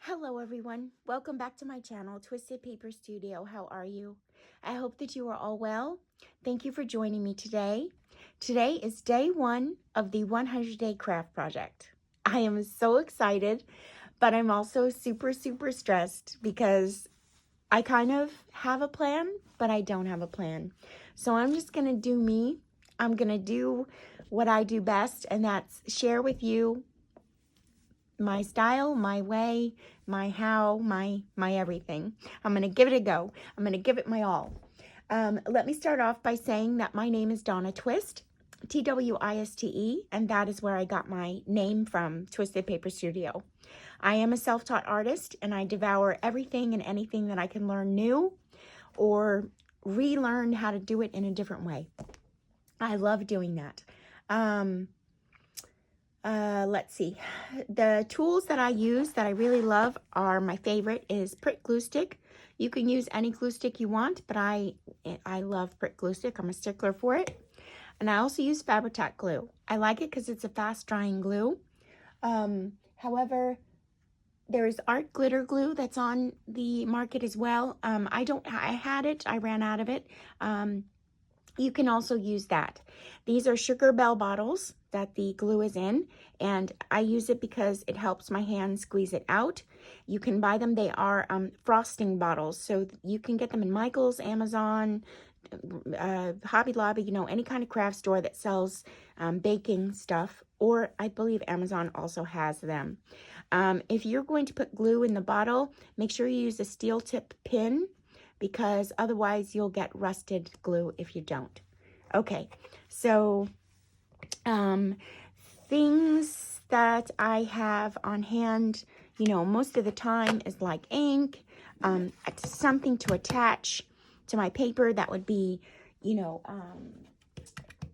Hello everyone, welcome back to my channel, Twisted Paper Studio. How are you? I hope that you are all well. Thank you for joining me today. Today is day one of the 100-day craft project. I am so excited, but I'm also super stressed because I kind of have a plan, but I don't have a plan. So I'm just gonna do me. I'm gonna do what I do best, and that's share with you my style, my way, my how, my everything. I'm going to give it a go. I'm going to give it my all. Let me start off by saying that my name is Donna Twist, Twiste, and that is where I got my name from, Twisted Paper Studio. I am a self-taught artist, and I devour everything and anything that I can learn new or relearn how to do it in a different way. I love doing that. Let's see. The tools that I use that I really love are, my favorite is Prick glue stick. You can use any glue stick you want, but I love Prick glue stick. I'm a stickler for it. And I also use Fabri-Tac glue. I like it because it's a fast drying glue. However, there is art glitter glue that's on the market as well. I had it, I ran out of it. You can also use that. These are sugar bell bottles that the glue is in, and I use it because it helps my hand squeeze it out. You can buy them. They are frosting bottles, so you can get them in Michael's, Amazon, Hobby Lobby, any kind of craft store that sells baking stuff, or I believe Amazon also has them. If you're going to put glue in the bottle, make sure you use a steel tip pin, because otherwise you'll get rusted glue if you don't. Okay, so things that I have on hand, most of the time is like ink, something to attach to my paper. That would be,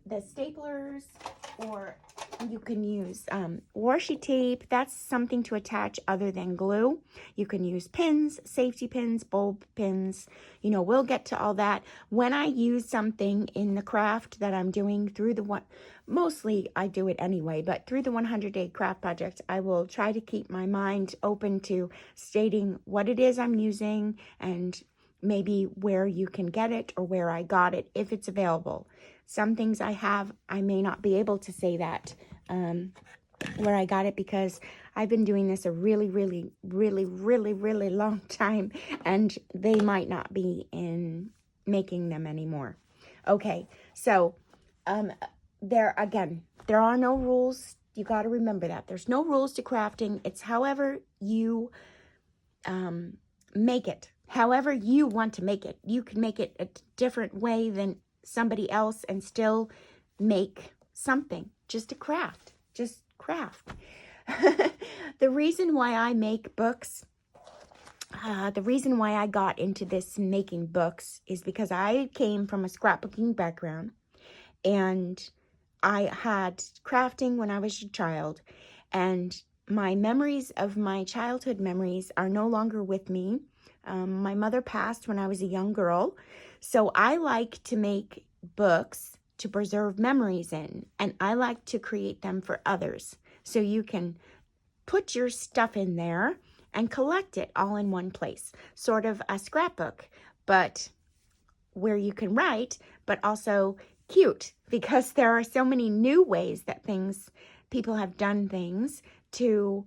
the staplers, or you can use washi tape. That's something to attach other than glue. You can use pins, safety pins, bulb pins. We'll get to all that. When I use something in the craft that I'm doing through mostly I do it anyway, but through the 100-day craft project, I will try to keep my mind open to stating what it is I'm using and maybe where you can get it or where I got it if it's available. Some things I have, I may not be able to say that where I got it, because I've been doing this a really long time, and they might not be in making them anymore. Okay, so there are no rules. You got to remember that. There's no rules to crafting. It's however you make it. However you want to make it. You can make it a different way than somebody else and still make something. Just a craft. Just craft. The reason why I make books, the reason why I got into this making books is because I came from a scrapbooking background, and I had crafting when I was a child, and my memories of my childhood memories are no longer with me. My mother passed when I was a young girl, so I like to make books to preserve memories in, and I like to create them for others. So you can put your stuff in there and collect it all in one place. Sort of a scrapbook, but where you can write, but also cute, because there are so many new ways that people have done things to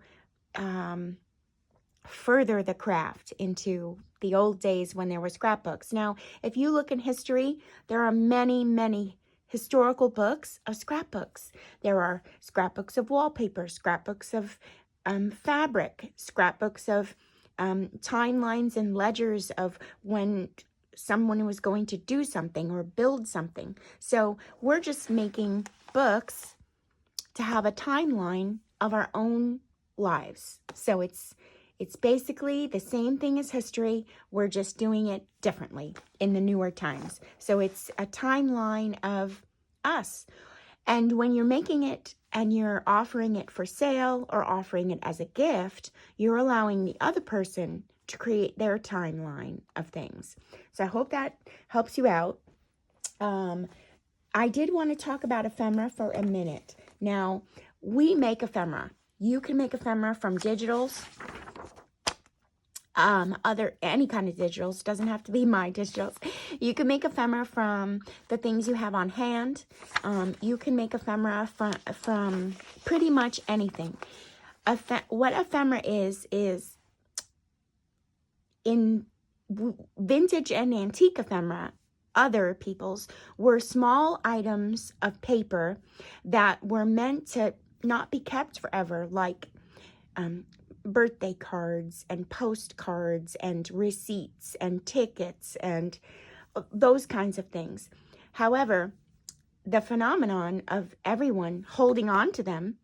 further the craft into the old days when there were scrapbooks. Now, if you look in history, there are many historical books of scrapbooks. There are scrapbooks of wallpaper, scrapbooks of fabric, scrapbooks of timelines and ledgers of when someone was going to do something or build something. So we're just making books to have a timeline of our own lives. So it's basically the same thing as history. We're just doing it differently in the newer times. So it's a timeline of us. And when you're making it and you're offering it for sale or offering it as a gift, you're allowing the other person to create their timeline of things. So I hope that helps you out. I did want to talk about ephemera for a minute. Now, we make ephemera. You can make ephemera from digitals. any kind of digitals. Doesn't have to be my digitals. You can make ephemera from the things you have on hand. You can make ephemera from pretty much anything. What ephemera is in vintage and antique ephemera, other people's, were small items of paper that were meant to not be kept forever, like birthday cards and postcards and receipts and tickets and those kinds of things. However, the phenomenon of everyone holding on to them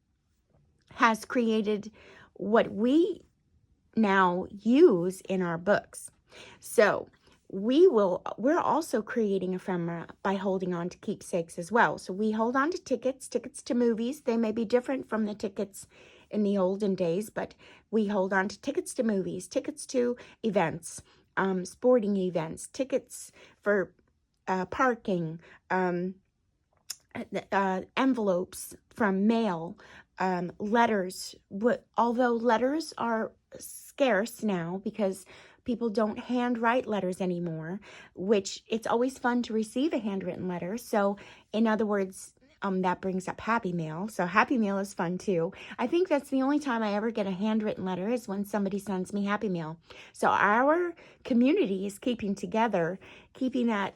has created what we now use in our books. So we're also creating ephemera by holding on to keepsakes as well. So we hold on to tickets to movies. They may be different from the tickets in the olden days, but we hold on to tickets to movies, tickets to events, sporting events, tickets for parking, envelopes from mail, letters. Although letters are scarce now because people don't handwrite letters anymore, which it's always fun to receive a handwritten letter. So in other words, that brings up Happy Mail. So Happy Mail is fun too. I think that's the only time I ever get a handwritten letter is when somebody sends me Happy Mail. So our community is keeping together, keeping that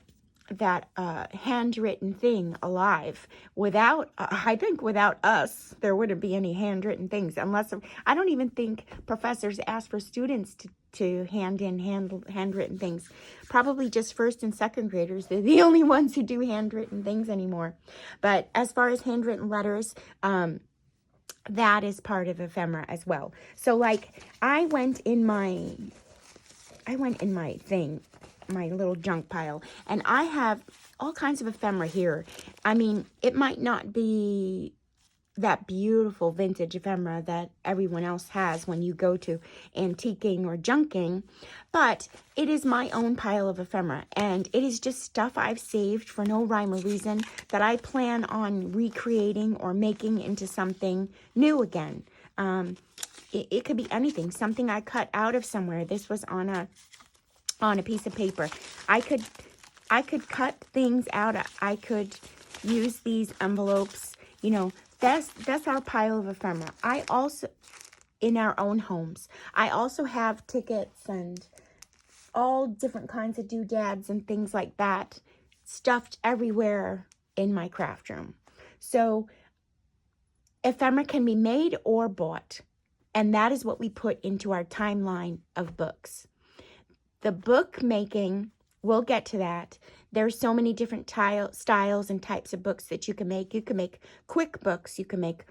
handwritten thing alive. I think without us, there wouldn't be any handwritten things, unless, I don't even think professors ask for students to hand in handwritten things. Probably just first and second graders. They're the only ones who do handwritten things anymore. But as far as handwritten letters, that is part of ephemera as well. So like I went in my thing, my little junk pile, and I have all kinds of ephemera here. I mean, it might not be that beautiful vintage ephemera that everyone else has when you go to antiquing or junking, but it is my own pile of ephemera, and it is just stuff I've saved for no rhyme or reason that I plan on recreating or making into something new again. It could be anything, something I cut out of somewhere. This was on a piece of paper. I could cut things out. I could use these envelopes. That's our pile of ephemera. I also, in our own homes, I also have tickets and all different kinds of doodads and things like that stuffed everywhere in my craft room. So ephemera can be made or bought, and that is what we put into our timeline of books. The book making, we'll get to that. There's so many different styles and types of books that you can make. You can make quick books. You can make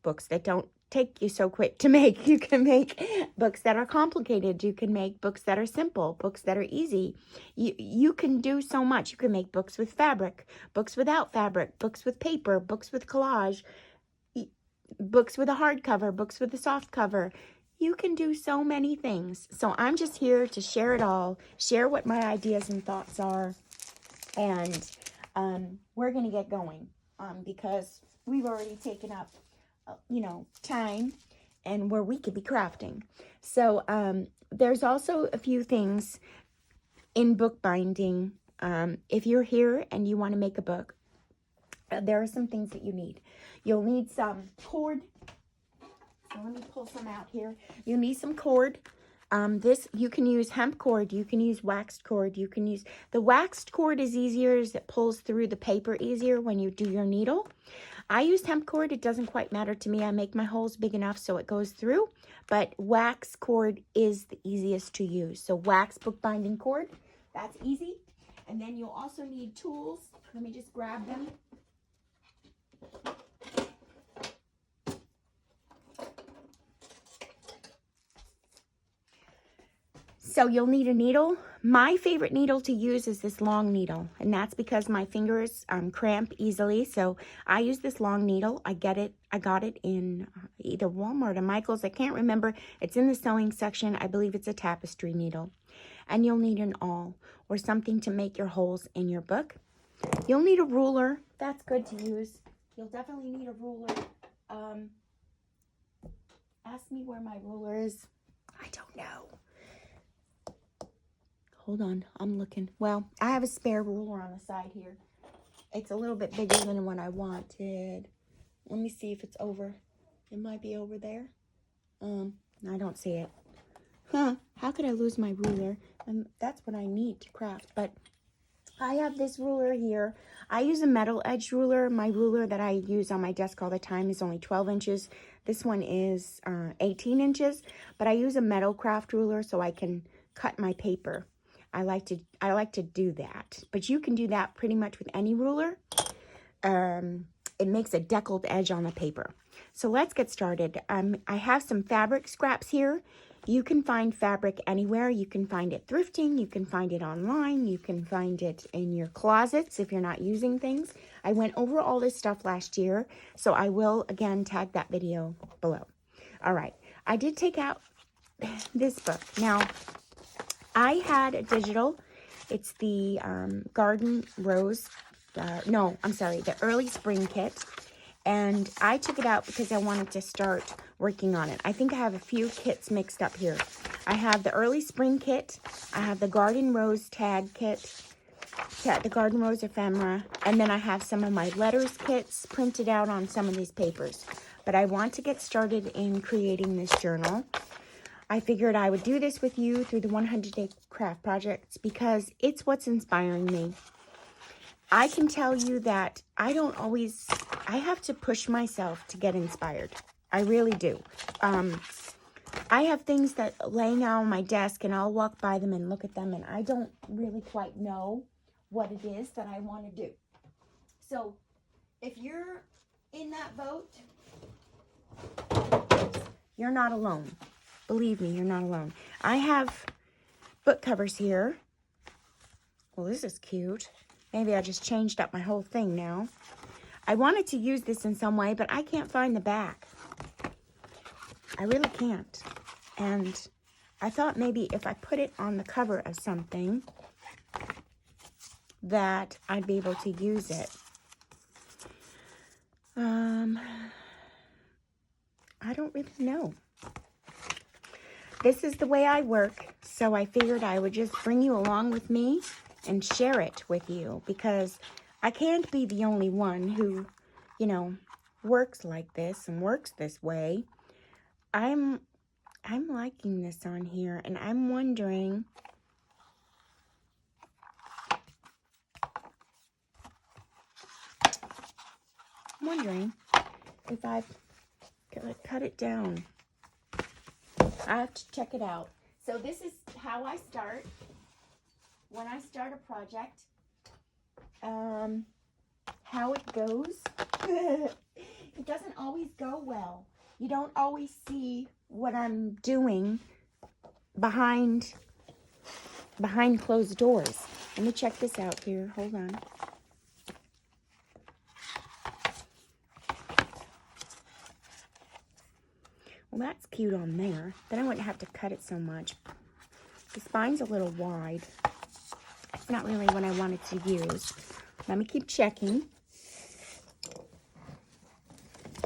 books that don't take you so quick to make. You can make books that are complicated. You can make books that are simple, books that are easy. You can do so much. You can make books with fabric, books without fabric, books with paper, books with collage, books with a hardcover, books with a soft cover. You can do so many things. So I'm just here to share it all, share what my ideas and thoughts are, and we're going to get going because we've already taken up, time and where we could be crafting. So there's also a few things in bookbinding. If you're here and you want to make a book, there are some things that you need. You'll need some cord. So let me pull some out here. You need some cord. You can use hemp cord. You can use waxed cord. You can use the waxed cord is easier as it pulls through the paper easier when you do your needle. I use hemp cord. It doesn't quite matter to me. I make my holes big enough so it goes through. But wax cord is the easiest to use. So wax bookbinding cord, that's easy. And then you'll also need tools. Let me just grab them. So you'll need a needle. My favorite needle to use is this long needle, and that's because my fingers cramp easily. So I use this long needle. I got it in either Walmart or Michael's. I can't remember. It's in the sewing section. I believe it's a tapestry needle. And you'll need an awl or something to make your holes in your book. You'll need a ruler. That's good to use. You'll definitely need a ruler. Ask me where my ruler is. I don't know. Hold on, I'm looking. Well, I have a spare ruler on the side here. It's a little bit bigger than what I wanted. Let me see if it's over. It might be over there. I don't see it. Huh, how could I lose my ruler? And that's what I need to craft. But I have this ruler here. I use a metal edge ruler. My ruler that I use on my desk all the time is only 12 inches. This one is 18 inches. But I use a metal craft ruler so I can cut my paper. I like to do that. But you can do that pretty much with any ruler. It makes a deckled edge on the paper. So let's get started. I have some fabric scraps here. You can find fabric anywhere. You can find it thrifting. You can find it online. You can find it in your closets if you're not using things. I went over all this stuff last year, so I will, again, tag that video below. All right. I did take out this book. Now, I had a digital. It's the Garden Rose. The Early Spring Kit. And I took it out because I wanted to start working on it. I think I have a few kits mixed up here. I have the Early Spring Kit. I have the Garden Rose Tag Kit. The Garden Rose Ephemera. And then I have some of my letters kits printed out on some of these papers. But I want to get started in creating this journal. I figured I would do this with you through the 100-day craft projects because it's what's inspiring me. I can tell you that I have to push myself to get inspired. I really do. I have things that laying out on my desk and I'll walk by them and look at them and I don't really quite know what it is that I want to do. So if you're in that boat, you're not alone. Believe me, you're not alone. I have book covers here. Well, this is cute. Maybe I just changed up my whole thing now. I wanted to use this in some way, but I can't find the back. I really can't. And I thought maybe if I put it on the cover of something, that I'd be able to use it. I don't really know. This is the way I work, so I figured I would just bring you along with me and share it with you because I can't be the only one who, works like this and works this way. I'm liking this on here and I'm wondering if I've cut it down. I have to check it out. So this is how I start. When I start a project, how it goes. It doesn't always go well. You don't always see what I'm doing behind closed doors. Let me check this out here. Hold on. Well, that's cute on there. Then I wouldn't have to cut it so much. The spine's a little wide. It's not really what I wanted to use. Let me keep checking.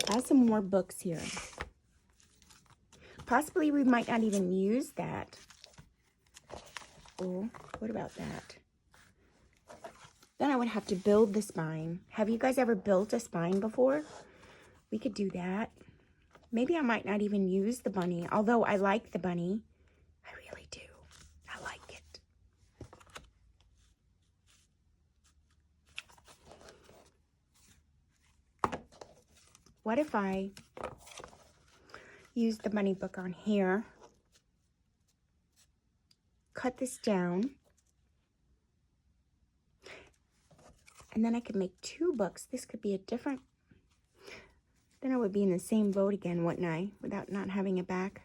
I have some more books here. Possibly we might not even use that. Oh, what about that? Then I would have to build the spine. Have you guys ever built a spine before? We could do that. Maybe I might not even use the bunny, although I like the bunny. I really do. I like it. What if I use the bunny book on here, cut this down, and then I could make two books. This could be a different, then I would be in the same boat again, wouldn't I, without not having a back.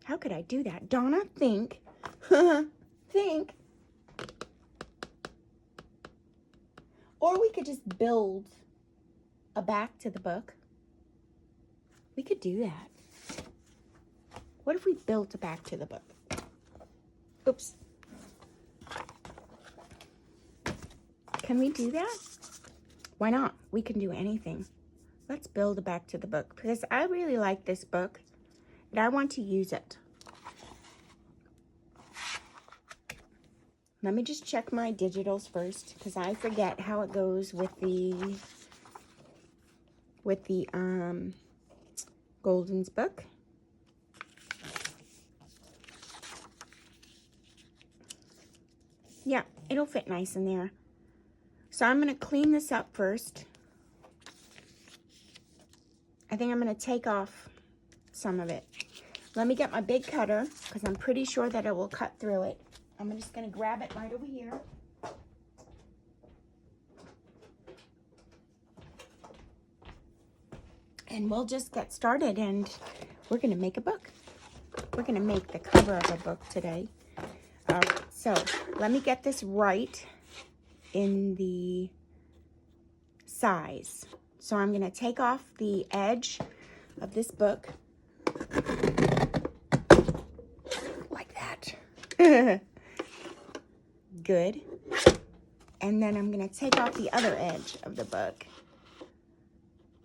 How could I do that? Donna, think. Think. Or we could just build a back to the book. We could do that. What if we built a back to the book? Oops. Can we do that? Why not? We can do anything. Let's build a back to the book because I really like this book. but I want to use it. Let me just check my digitals first, because I forget how it goes with the Golden's book. Yeah, it'll fit nice in there. So I'm going to clean this up first. I think I'm going to take off some of it. Let me get my big cutter, because I'm pretty sure that it will cut through it. I'm just going to grab it right over here. And we'll just get started, and we're going to make a book. We're going to make the cover of a book today. So let me get this right in the size. So I'm going to take off the edge of this book like that. Good. And then I'm going to take off the other edge of the book.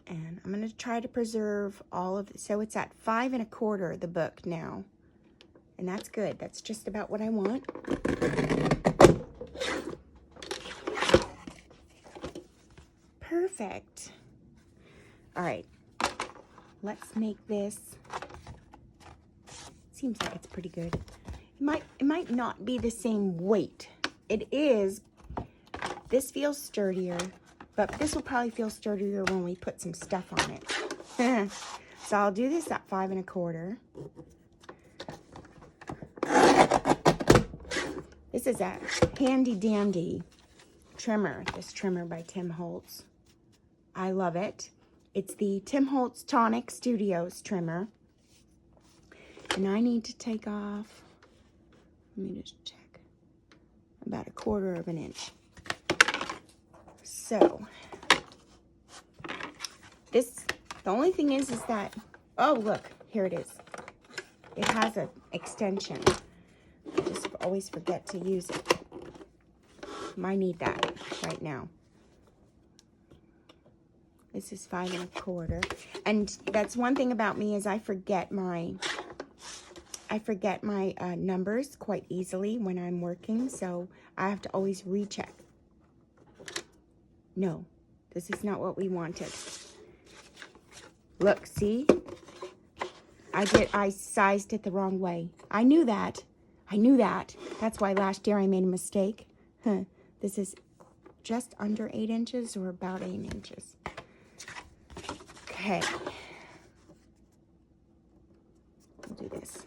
And I'm going to try to preserve all of it. So it's at 5 1/4, the book now. And that's good. That's just about what I want. Perfect. All right. Let's make this. Seems like it's pretty good. It might not be the same weight. It is. This feels sturdier, but this will probably feel sturdier when we put some stuff on it. So I'll do this at 5 1/4. This is a handy dandy trimmer, this trimmer by Tim Holtz. I love it. It's the Tim Holtz Tonic Studios trimmer. And I need to take off, let me just check, about 1/4 of an inch. So, this, the only thing is that, oh look, here it is. It has an extension. I just always forget to use it. Might need that right now. This is 5 1/4. And that's one thing about me is I forget my numbers quite easily when I'm working, so I have to always recheck. No, this is not what we wanted. Look, see? I sized it the wrong way. I knew that. That's why last year I made a mistake. This is just under 8 inches or about 8 inches. Okay. We'll do this.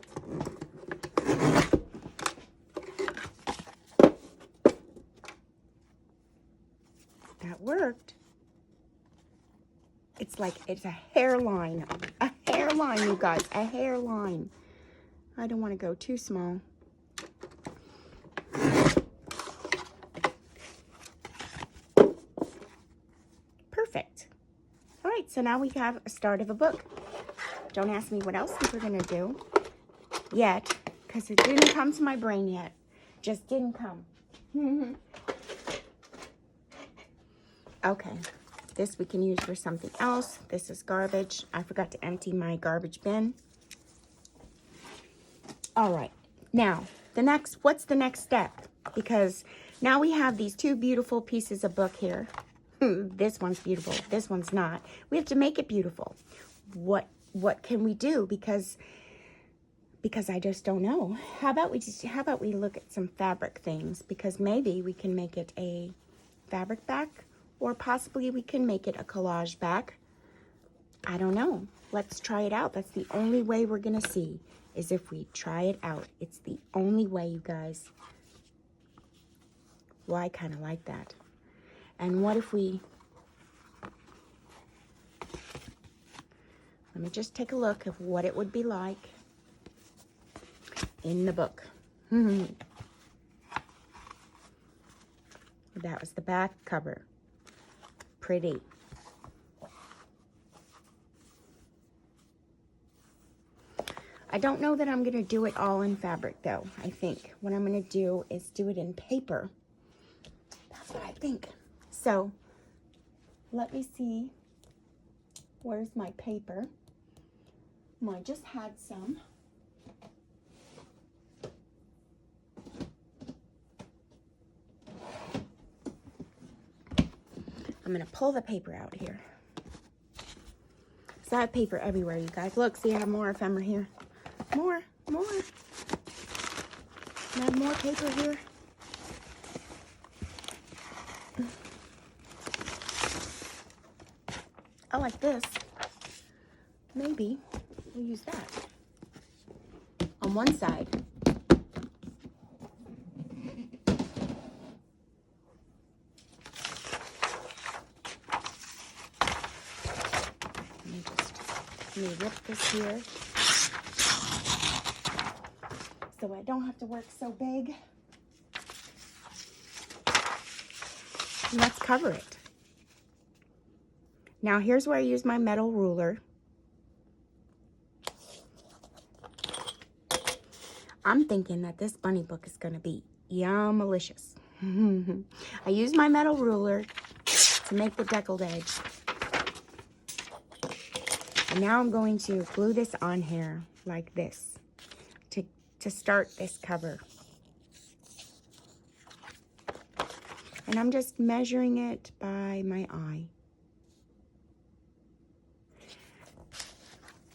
That worked. It's a hairline. A hairline, you guys. A hairline. I don't want to go too small. Perfect. All right, so now we have a start of a book. Don't ask me what else we're going to do yet, because it didn't come to my brain yet. Just didn't come. Okay, this we can use for something else. This is garbage. I forgot to empty my garbage bin. All right, now, what's the next step? Because now we have these two beautiful pieces of book here. This one's beautiful. This one's not. We have to make it beautiful. What can we do? Because I just don't know. How about we look at some fabric things? Because maybe we can make it a fabric back, or possibly we can make it a collage back. I don't know. Let's try it out. That's the only way we're gonna see, is if we try it out. It's the only way, you guys. Well, I kind of like that. And what if we, let me just take a look at what it would be like in the book. That was the back cover. Pretty. I don't know that I'm going to do it all in fabric, though. I think what I'm going to do is do it in paper. That's what I think. So, let me see. Where's my paper? Well, I just had some. I'm going to pull the paper out here. So I have paper everywhere, you guys. Look, see, I have more ephemera here. More. I have more paper here. I like this. Maybe we'll use that on one side. Let me rip this here so I don't have to work so big. And let's cover it. Now here's where I use my metal ruler. I'm thinking that this bunny book is going to be yum-alicious. I use my metal ruler to make the deckled edge. And now I'm going to glue this on here like this to start this cover. And I'm just measuring it by my eye.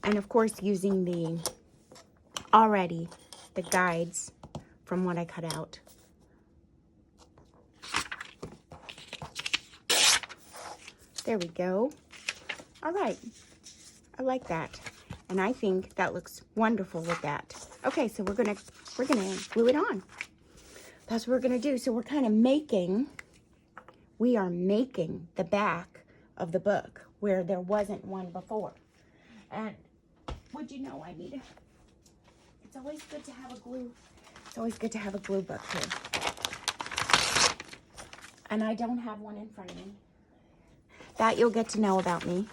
And of course using the guides from what I cut out. There we go. All right. I like that. And I think that looks wonderful with that. Okay, so we're gonna glue it on. That's what we're gonna do. So we're kind of making the back of the book where there wasn't one before. And would you know, I need it's always good to have a glue. It's always good to have a glue book too. And I don't have one in front of me. That you'll get to know about me.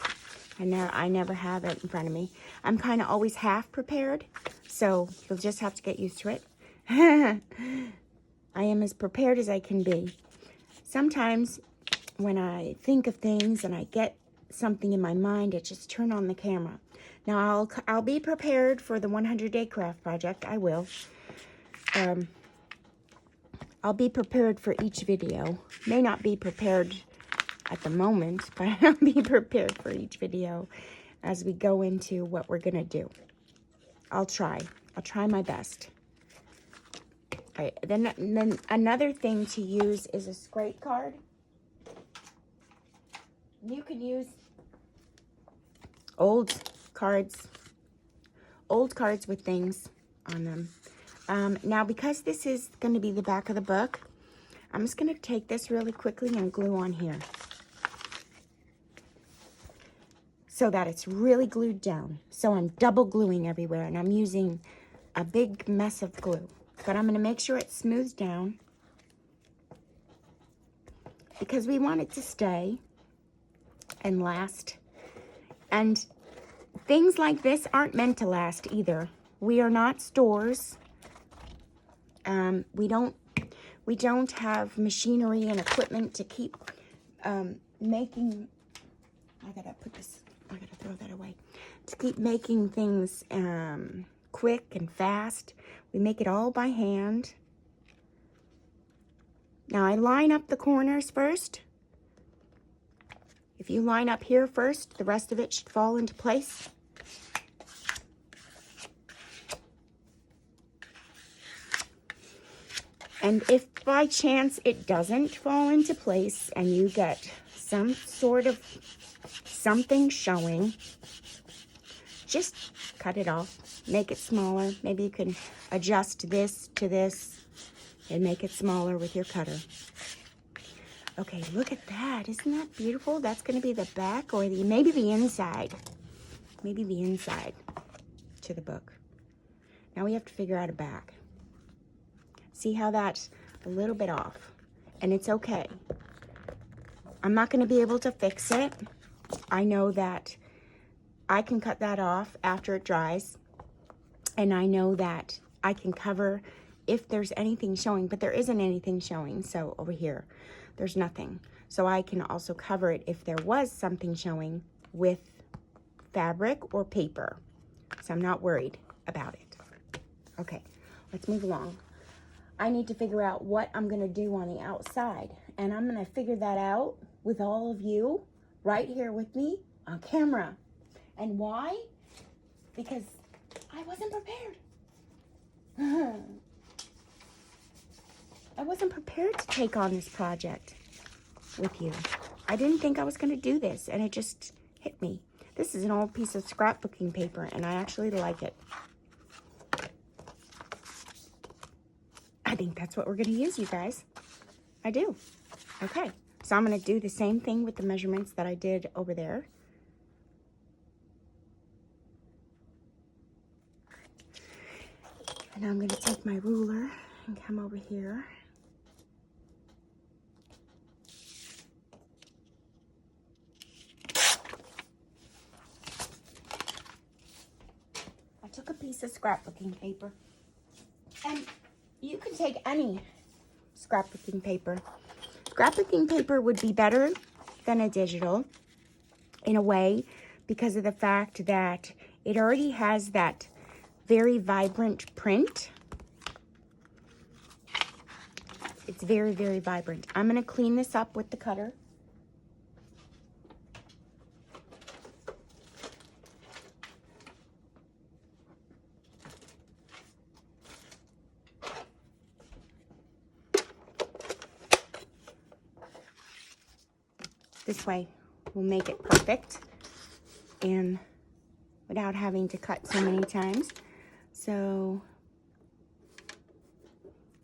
I never have it in front of me. I'm kind of always half prepared, so you'll just have to get used to it. I am as prepared as I can be. Sometimes when I think of things and I get something in my mind, it just turn on the camera. Now I'll be prepared for the 100-day craft project. I will. I'll be prepared for each video. May not be prepared at the moment, but I'll be prepared for each video as we go into what we're gonna do. I'll try my best. All right, then another thing to use is a scrape card. You can use old cards with things on them. Now, because this is going to be the back of the book, I'm just going to take this really quickly and glue on here so that it's really glued down. So I'm double gluing everywhere, and I'm using a big mess of glue. But I'm going to make sure it's smoothed down because we want it to stay and last. And things like this aren't meant to last either. We are not stores. We don't have machinery and equipment to keep making. I gotta throw that away. To keep making things quick and fast. We make it all by hand. Now I line up the corners first. If you line up here first, the rest of it should fall into place. And if by chance it doesn't fall into place and you get some sort of something showing, just cut it off, make it smaller. Maybe you can adjust this to this and make it smaller with your cutter. Okay, look at that. Isn't that beautiful? That's going to be the back or maybe the inside. Maybe the inside to the book. Now we have to figure out a back. See how that's a little bit off, and it's okay. I'm not going to be able to fix it. I know that I can cut that off after it dries, and I know that I can cover if there's anything showing, but there isn't anything showing. So over here, there's nothing. So I can also cover it if there was something showing with fabric or paper. So I'm not worried about it. Okay, let's move along. I need to figure out what I'm going to do on the outside. And I'm going to figure that out with all of you right here with me on camera. And why? Because I wasn't prepared. I wasn't prepared to take on this project with you. I didn't think I was going to do this, and it just hit me. This is an old piece of scrapbooking paper, and I actually like it. I think that's what we're going to use, you guys. I do. Okay, so I'm going to do the same thing with the measurements that I did over there. And I'm going to take my ruler and come over here. I took a piece of scrapbooking paper. And you can take any scrapbooking paper. Scrapbooking paper would be better than a digital in a way because of the fact that it already has that very vibrant print. It's very, very vibrant. I'm going to clean this up with the cutter. This way we'll make it perfect and without having to cut so many times. So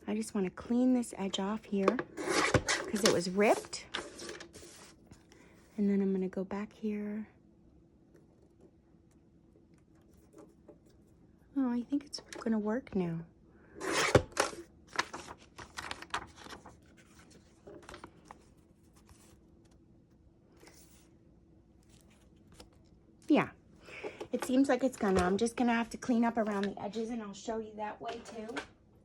I just want to clean this edge off here because it was ripped. And then I'm going to go back here. Oh, I think it's going to work now. Yeah, it seems like it's gonna. I'm just gonna have to clean up around the edges, and I'll show you that way too.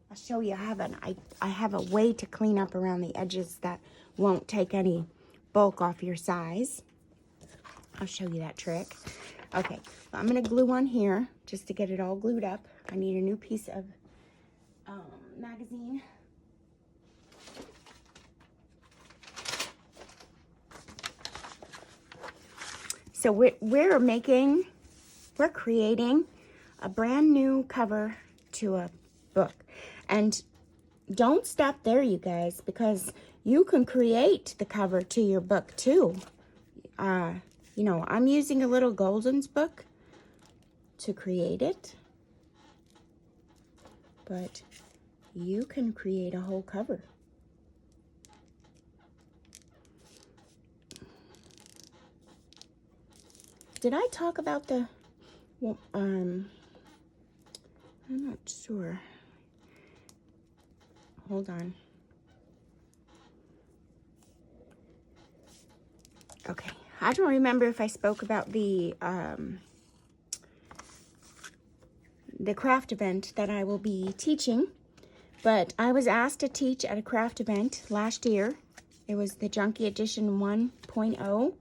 I'll show you I have a way to clean up around the edges that won't take any bulk off your size. I'll show you that trick. Okay, so I'm gonna glue on here just to get it all glued up. I need a new piece of magazine. So we're creating a brand new cover to a book. And don't stop there, you guys, because you can create the cover to your book too. You know, I'm using a little Golden's book to create it. But you can create a whole cover. Did I talk about the, well, I'm not sure. Hold on. Okay, I don't remember if I spoke about the craft event that I will be teaching, but I was asked to teach at a craft event last year. It was the Junkie Edition 1.0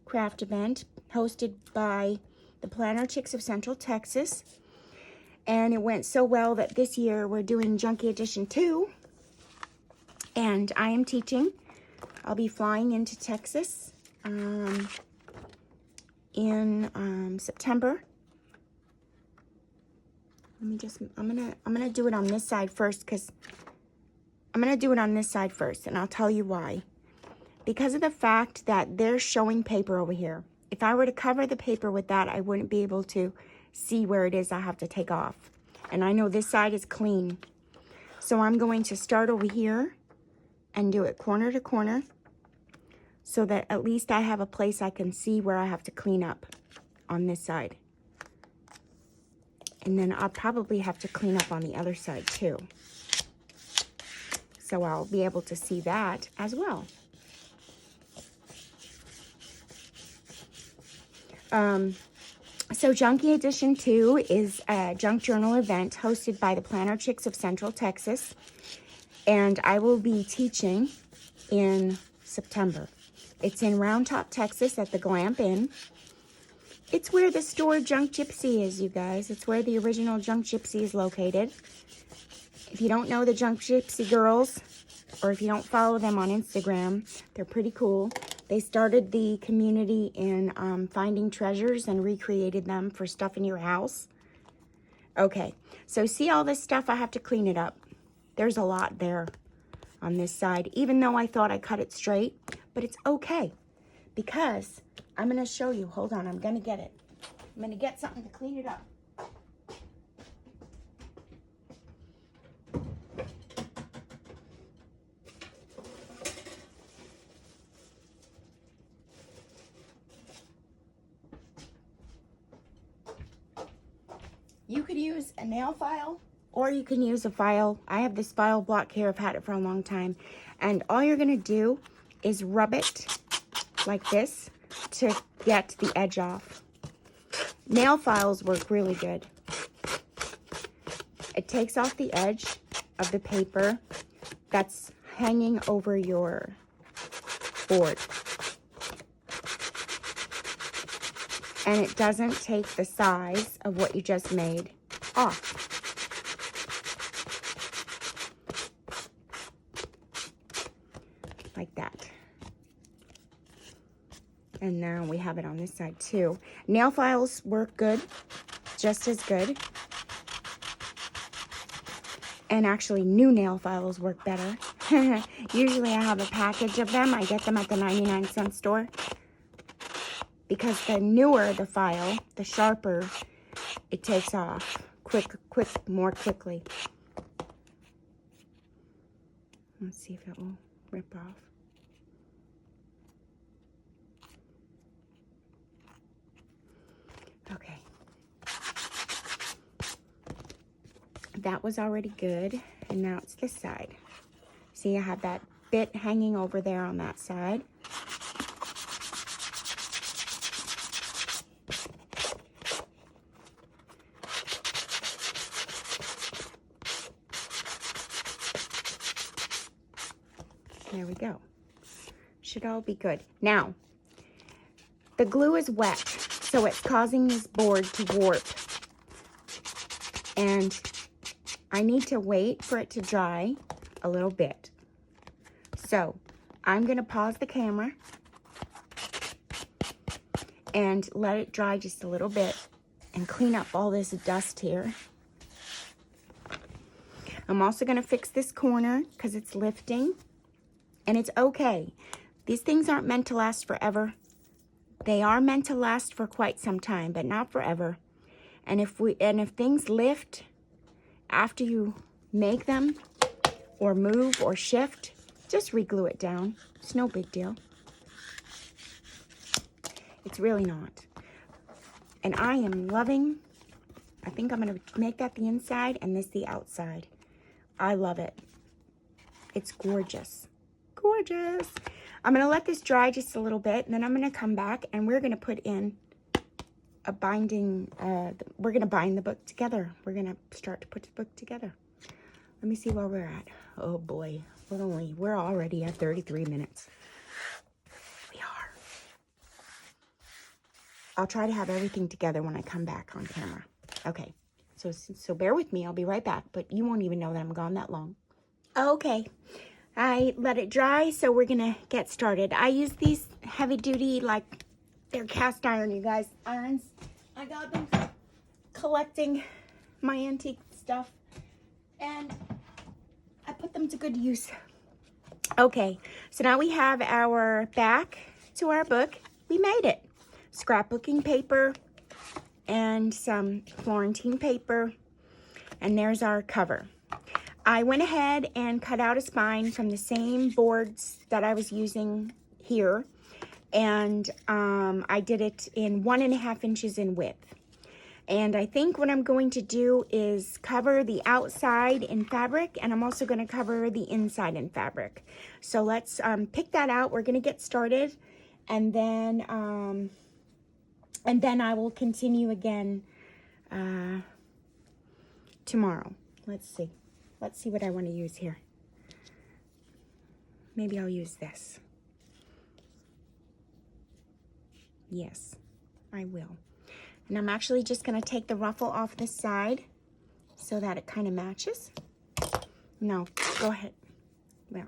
craft event, hosted by the Planner Chicks of Central Texas. And it went so well that this year we're doing Junkie Edition 2. And I am teaching. I'll be flying into Texas in September. Let me just, I'm gonna do it on this side first, because I'm gonna do it on this side first, and I'll tell you why. Because of the fact that they're showing paper over here. If I were to cover the paper with that, I wouldn't be able to see where it is I have to take off. And I know this side is clean. So I'm going to start over here and do it corner to corner so that at least I have a place I can see where I have to clean up on this side. And then I'll probably have to clean up on the other side too. So I'll be able to see that as well. So Junkie Edition 2 is a junk journal event hosted by the Planner Chicks of Central Texas. And I will be teaching in September. It's in Round Top, Texas at the Glamp Inn. It's where the store Junk Gypsy is, you guys. It's where the original Junk Gypsy is located. If you don't know the Junk Gypsy girls, or if you don't follow them on Instagram, they're pretty cool. They started the community in finding treasures and recreated them for stuff in your house. Okay, so see all this stuff? I have to clean it up. There's a lot there on this side, even though I thought I cut it straight, but it's okay because I'm going to show you. Hold on, I'm going to get it. I'm going to get something to clean it up. You could use a nail file or you can use a file. I have this file block here. I've had it for a long time. And all you're going to do is rub it like this to get the edge off. Nail files work really good. It takes off the edge of the paper that's hanging over your board. And it doesn't take the size of what you just made off. Like that. And now we have it on this side too. Nail files work good, just as good. And actually new nail files work better. Usually I have a package of them. I get them at the 99-cent store. Because the newer the file, the sharper it takes off more quickly. Let's see if it will rip off. Okay. That was already good, and now it's this side. See, I have that bit hanging over there on that side. There we go. Should all be good. Now, the glue is wet, so it's causing this board to warp. And I need to wait for it to dry a little bit. So, I'm going to pause the camera and let it dry just a little bit and clean up all this dust here. I'm also going to fix this corner because it's lifting. And it's okay. These things aren't meant to last forever. They are meant to last for quite some time, but not forever. And if things lift after you make them, or move or shift, just re-glue it down. It's no big deal. It's really not. And I am loving, I think I'm going to make that the inside and this the outside. I love it. It's gorgeous. Gorgeous. I'm going to let this dry just a little bit, and then I'm going to come back and we're going to put in a binding, we're going to bind the book together. We're going to start to put the book together. Let me see where we're at. Oh boy, we're already at 33 minutes. We are. I'll try to have everything together when I come back on camera. Okay, so bear with me. I'll be right back, but you won't even know that I'm gone that long. Okay. I let it dry, so we're going to get started. I use these heavy-duty, like, they're cast iron, you guys, irons. I got them collecting my antique stuff, and I put them to good use. Okay, so now we have our back to our book. We made it. Scrapbooking paper and some Florentine paper, and there's our cover. I went ahead and cut out a spine from the same boards that I was using here. And I did it in 1.5 inches in width. And I think what I'm going to do is cover the outside in fabric, and I'm also going to cover the inside in fabric. So let's pick that out. We're going to get started, and then I will continue again tomorrow. Let's see. Let's see what I want to use here. Maybe I'll use this. Yes, I will. And I'm actually just going to take the ruffle off this side so that it kind of matches. No, go ahead. Well,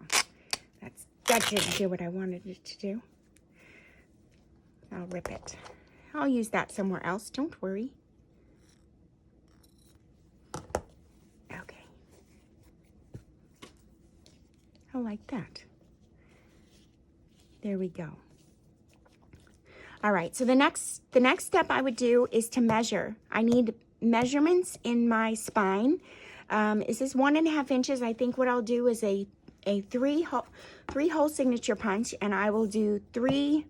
that didn't do what I wanted it to do. I'll rip it. I'll use that somewhere else. Don't worry. Okay. I like that. There we go. All right, so the next step I would do is to measure. I need measurements in my spine. This is 1.5 inches. I think what I'll do is a three hole signature punch, and I will do 3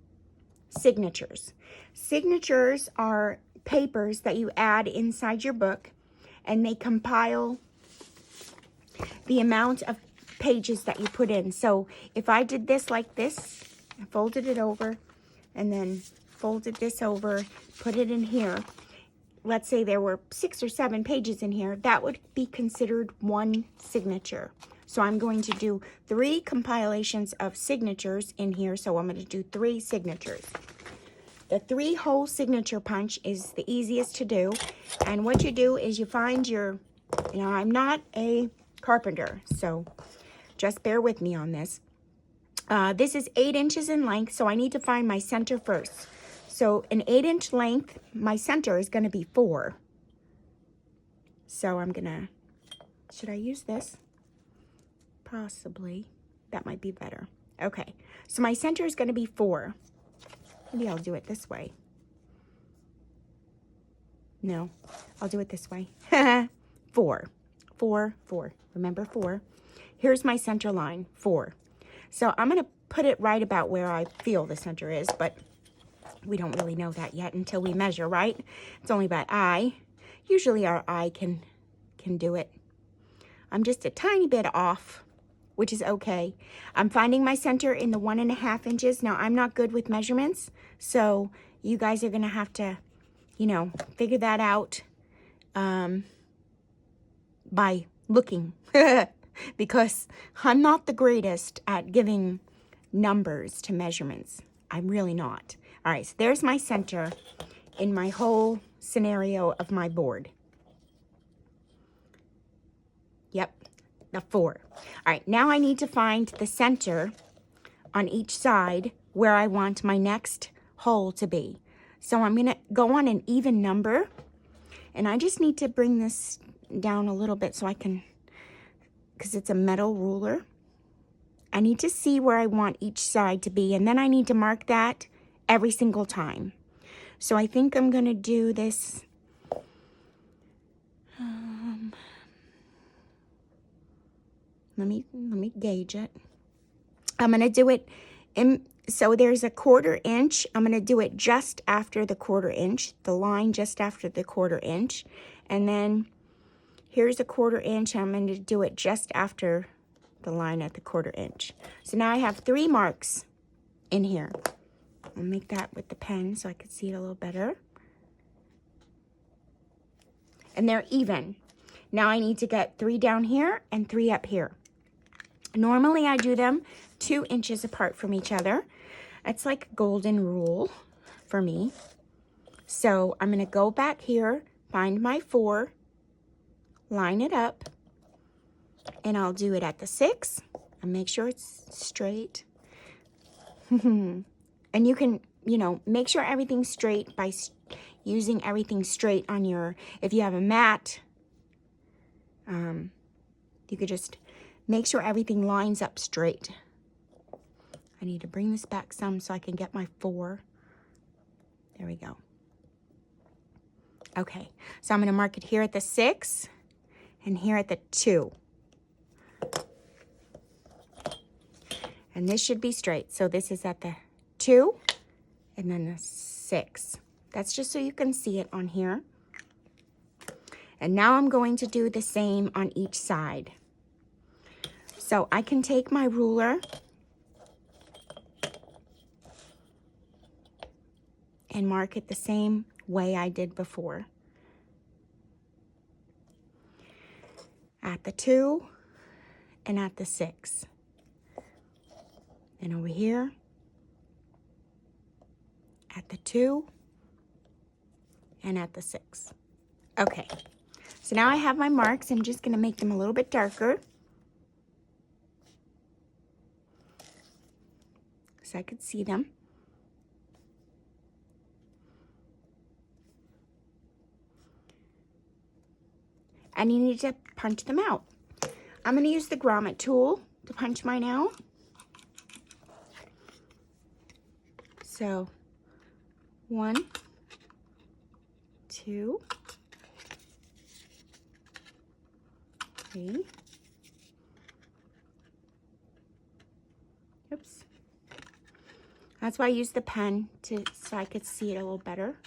signatures. Signatures are papers that you add inside your book, and they compile the amount of pages that you put in. So if I did this like this, I folded it over, and then folded this over, put it in here. Let's say there were 6 or 7 pages in here, that would be considered 1 signature. So I'm going to do 3 compilations of signatures in here, so I'm going to do 3 signatures. The 3 hole signature punch is the easiest to do, and what you do is you find your, I'm not a carpenter, so just bear with me on this. This is 8 inches in length, so I need to find my center first. So an 8-inch length, my center is going to be 4. So I'm going to, should I use this? Possibly. That might be better. Okay, so my center is going to be 4. Maybe I'll do it this way. No, I'll do it this way. 4. 4, 4. Remember 4. Here's my center line, 4. So I'm going to put it right about where I feel the center is, but we don't really know that yet until we measure, right? It's only about eye. Usually our eye can do it. I'm just a tiny bit off, which is okay. I'm finding my center in the 1.5 inches. Now, I'm not good with measurements, so you guys are going to have to, figure that out by looking. Because I'm not the greatest at giving numbers to measurements. I'm really not. All right, so there's my center in my whole scenario of my board. Yep, the 4. All right, now I need to find the center on each side where I want my next hole to be. So I'm going to go on an even number, and I just need to bring this down a little bit so I can, because it's a metal ruler. I need to see where I want each side to be, and then I need to mark that every single time. So I think I'm going to do this. Let me gauge it. I'm going to do it so there's a 1/4 inch. I'm going to do it just after the 1/4 inch, the line just after the 1/4 inch. And then here's a 1/4 inch. I'm going to do it just after the line at the 1/4 inch. So now I have 3 marks in here. I'll make that with the pen so I can see it a little better. And they're even. Now I need to get 3 down here and 3 up here. Normally I do them 2 inches apart from each other. It's like a golden rule for me. So I'm going to go back here, find my 4, line it up, and I'll do it at the 6 and make sure it's straight. And you can, make sure everything's straight by using everything straight on your, if you have a mat, you could just make sure everything lines up straight. I need to bring this back some so I can get my 4. There we go. Okay, so I'm going to mark it here at the 6 and here at the 2. And this should be straight. So this is at the 2 and then the 6. That's just so you can see it on here. And now I'm going to do the same on each side. So I can take my ruler and mark it the same way I did before. At the 2 and at the 6. And over here at the 2 and at the 6. Okay, so now I have my marks. I'm just going to make them a little bit darker so I could see them. And you need to punch them out. I'm going to use the grommet tool to punch mine out. So 1, 2, 3. Oops. That's why I used the pen so I could see it a little better.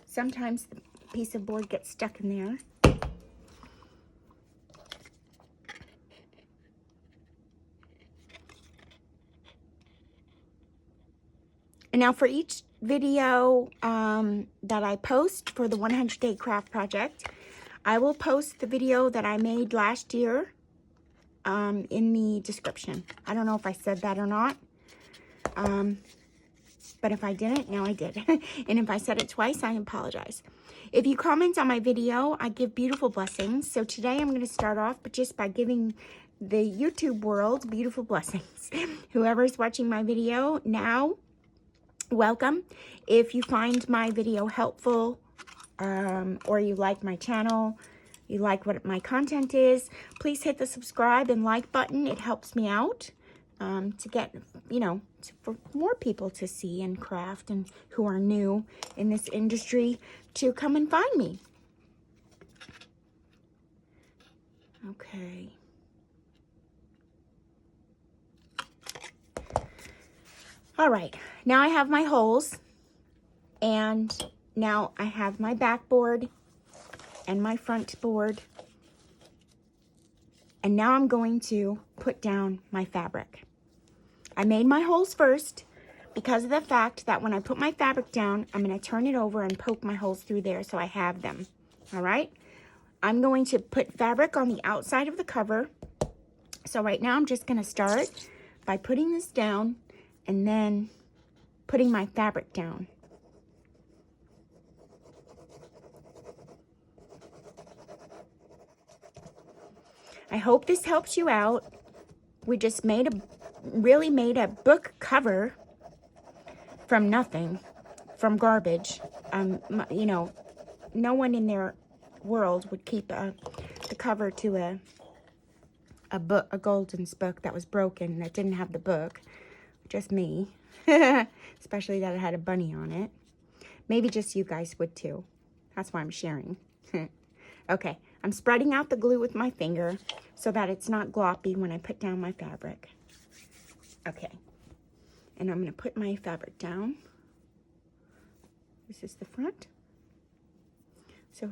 Sometimes the piece of board gets stuck in there. And now for each video that I post for the 100-day craft project, I will post the video that I made last year in the description. I don't know if I said that or not. But if I didn't, now I did. And if I said it twice, I apologize. If you comment on my video, I give beautiful blessings. So today I'm going to start off just by giving the YouTube world beautiful blessings. Whoever's watching my video now, welcome. If you find my video helpful, or you like my channel, you like what my content is, please hit the subscribe and like button. It helps me out to get, for more people to see and craft, and who are new in this industry to come and find me. Okay. All right, now I have my holes, and now I have my backboard and my front board, and now I'm going to put down my fabric. I made my holes first because of the fact that when I put my fabric down, I'm going to turn it over and poke my holes through there so I have them. All right, I'm going to put fabric on the outside of the cover. So right now I'm just going to start by putting this down and then putting my fabric down. I hope this helps you out. We just really made a book cover from nothing, from garbage. No one in their world would keep the cover to a book, a Golden's book that was broken, that didn't have the book. Just me. Especially that it had a bunny on it. Maybe just you guys would too. That's why I'm sharing. Okay, I'm spreading out the glue with my finger so that it's not gloppy when I put down my fabric. Okay, and I'm going to put my fabric down. This is the front. So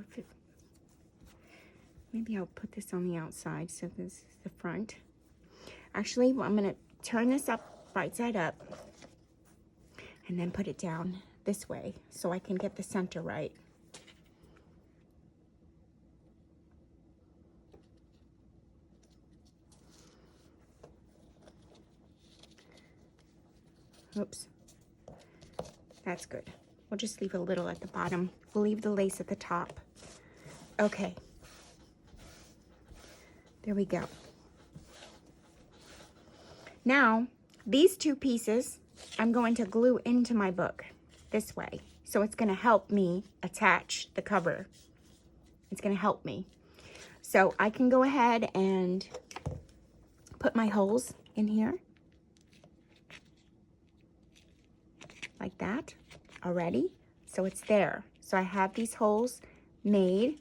maybe I'll put this on the outside, so this is the front. Actually, I'm going to turn this up, right side up, and then put it down this way so I can get the center right. Oops, that's good. We'll just leave a little at the bottom. We'll leave the lace at the top. Okay, there we go. Now, these two pieces, I'm going to glue into my book this way. So it's going to help me attach the cover. It's going to help me. So I can go ahead and put my holes in here. Like that already. So it's there. So I have these holes made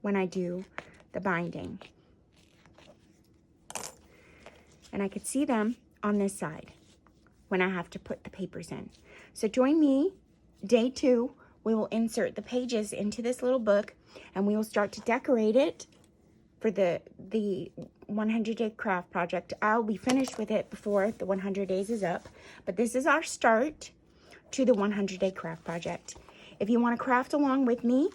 when I do the binding. And I could see them on this side when I have to put the papers in. So join me, day 2, we will insert the pages into this little book, and we will start to decorate it for the 100-day craft project. I'll be finished with it before the 100 days is up, but this is our start to the 100-day craft project. If you want to craft along with me,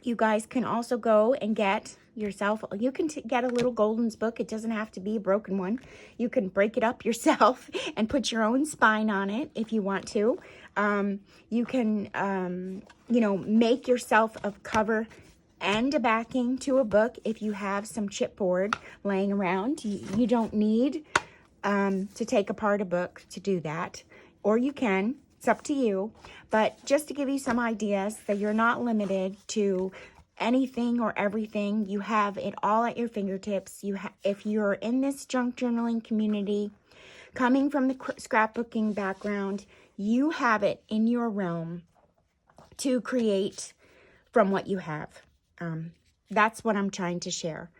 you guys can also go and get yourself. You can get a little Golden's book. It doesn't have to be a broken one. You can break it up yourself and put your own spine on it if you want to. You can, you know, make yourself a cover and a backing to a book if you have some chipboard laying around. You don't need to take apart a book to do that, or you can. It's up to you. But just to give you some ideas that you're not limited to anything or everything. You have it all at your fingertips. If you're in this junk journaling community, coming from the scrapbooking background, you have it in your realm to create from what you have. That's what I'm trying to share.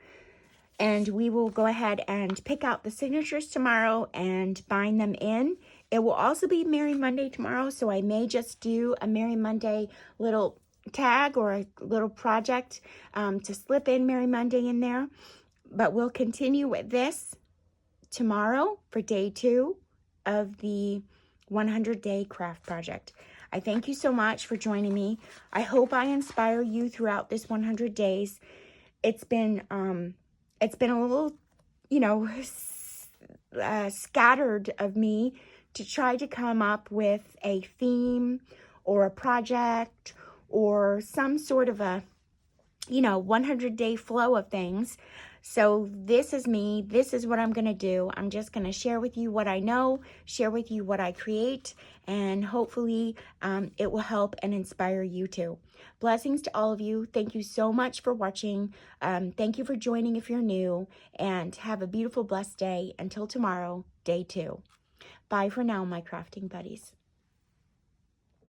And we will go ahead and pick out the signatures tomorrow and bind them in. It will also be Merry Monday tomorrow, so I may just do a Merry Monday little tag or a little project to slip in Merry Monday in there. But we'll continue with this tomorrow for day 2 of the 100-day craft project. I thank you so much for joining me. I hope I inspire you throughout this 100 days. It's been a little, you know, scattered of me to try to come up with a theme or a project or some sort of a, you know, 100-day flow of things. So this is me. This is what I'm going to do. I'm just going to share with you what I know, share with you what I create, and hopefully it will help and inspire you too. Blessings to all of you. Thank you so much for watching. Thank you for joining if you're new, and have a beautiful, blessed day. Until tomorrow, day 2. Bye for now, my crafting buddies.